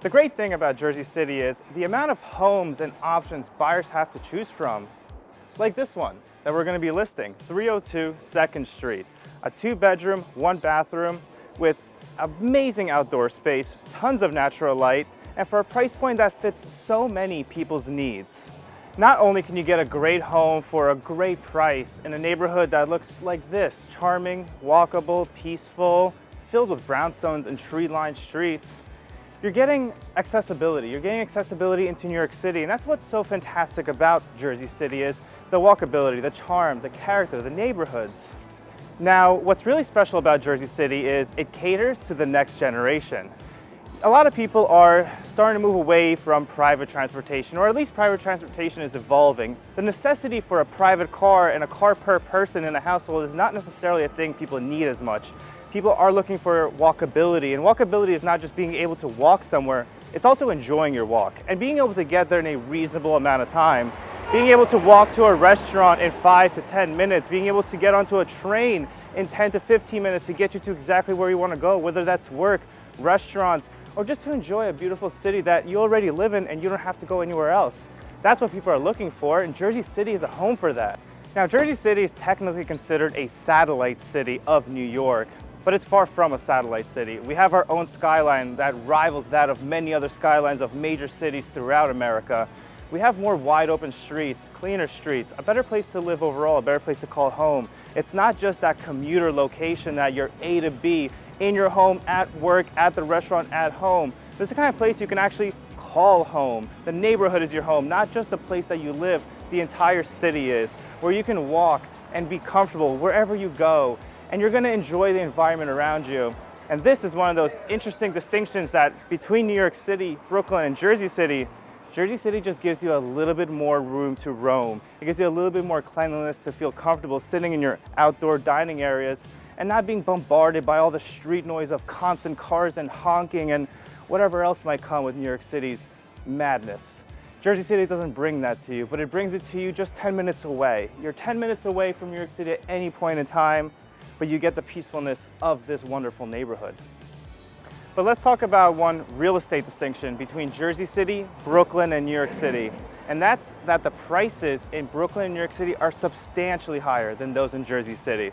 The great thing about Jersey City is the amount of homes and options buyers have to choose from. Like this one that we're going to be listing, 302 2nd Street. A 2-bedroom, 1-bathroom with amazing outdoor space, tons of natural light, and for a price point that fits so many people's needs. Not only can you get a great home for a great price in a neighborhood that looks like this, charming, walkable, peaceful, filled with brownstones and tree-lined streets, you're getting accessibility. You're getting accessibility into New York City, and that's what's so fantastic about Jersey City is the walkability, the charm, the character, the neighborhoods. Now, what's really special about Jersey City is it caters to the next generation. A lot of people are starting to move away from private transportation, or at least private transportation is evolving. The necessity for a private car and a car per person in a household is not necessarily a thing people need as much. People are looking for walkability, and walkability is not just being able to walk somewhere, it's also enjoying your walk and being able to get there in a reasonable amount of time. Being able to walk to a restaurant in 5 to 10 minutes, being able to get onto a train in 10 to 15 minutes to get you to exactly where you want to go, whether that's work, restaurants, or just to enjoy a beautiful city that you already live in and you don't have to go anywhere else. That's what people are looking for, and Jersey City is a home for that. Now, Jersey City is technically considered a satellite city of New York, but it's far from a satellite city. We have our own skyline that rivals that of many other skylines of major cities throughout America. We have more wide open streets, cleaner streets, a better place to live overall, a better place to call home. It's not just that commuter location that you're A to B, in your home, at work, at the restaurant, at home. This is the kind of place you can actually call home. The neighborhood is your home, not just the place that you live. The entire city is, where you can walk and be comfortable wherever you go, and you're gonna enjoy the environment around you. And this is one of those interesting distinctions that between New York City, Brooklyn, and Jersey City just gives you a little bit more room to roam. It gives you a little bit more cleanliness to feel comfortable sitting in your outdoor dining areas and not being bombarded by all the street noise of constant cars and honking and whatever else might come with New York City's madness. Jersey City doesn't bring that to you, but it brings it to you just 10 minutes away. You're 10 minutes away from New York City at any point in time, but you get the peacefulness of this wonderful neighborhood. But let's talk about one real estate distinction between Jersey City, Brooklyn, and New York City. And that's that the prices in Brooklyn and New York City are substantially higher than those in Jersey City.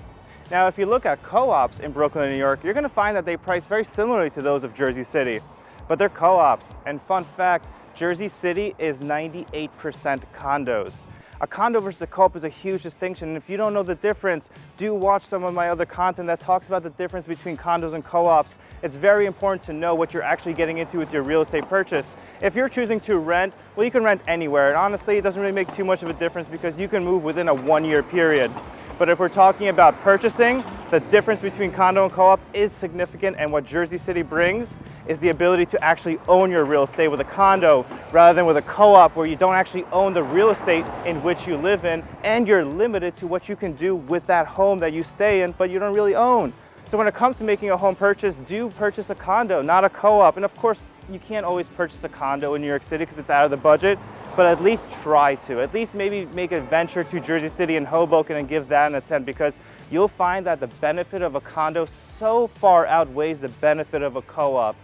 Now, if you look at co-ops in Brooklyn and New York, you're gonna find that they price very similarly to those of Jersey City, but they're co-ops. And fun fact, Jersey City is 98% condos. A condo versus a co-op is a huge distinction, and if you don't know the difference, do watch some of my other content that talks about the difference between condos and co-ops. It's very important to know what you're actually getting into with your real estate purchase. If you're choosing to rent, well, you can rent anywhere, and honestly, it doesn't really make too much of a difference because you can move within a 1-year period. But if we're talking about purchasing, the difference between condo and co-op is significant, and what Jersey City brings is the ability to actually own your real estate with a condo rather than with a co-op where you don't actually own the real estate in which you live in, and you're limited to what you can do with that home that you stay in but you don't really own. So when it comes to making a home purchase, do purchase a condo, not a co-op. And of course, you can't always purchase a condo in New York City because it's out of the budget, but at least try to. At least maybe make a venture to Jersey City and Hoboken and give that an attempt, because you'll find that the benefit of a condo so far outweighs the benefit of a co-op,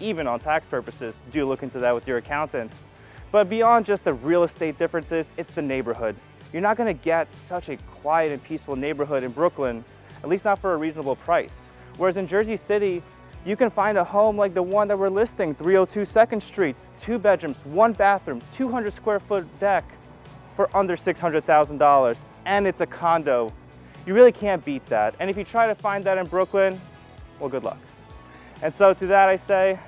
even on tax purposes. Do look into that with your accountant. But beyond just the real estate differences, it's the neighborhood. You're not gonna get such a quiet and peaceful neighborhood in Brooklyn, at least not for a reasonable price. Whereas in Jersey City, you can find a home like the one that we're listing, 302 2nd Street, 2 bedrooms, 1 bathroom, 200 square foot deck for under $600,000, and it's a condo. You really can't beat that. And if you try to find that in Brooklyn, well, good luck. And so to that I say,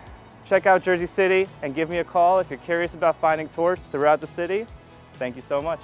check out Jersey City and give me a call if you're curious about finding tours throughout the city. Thank you so much.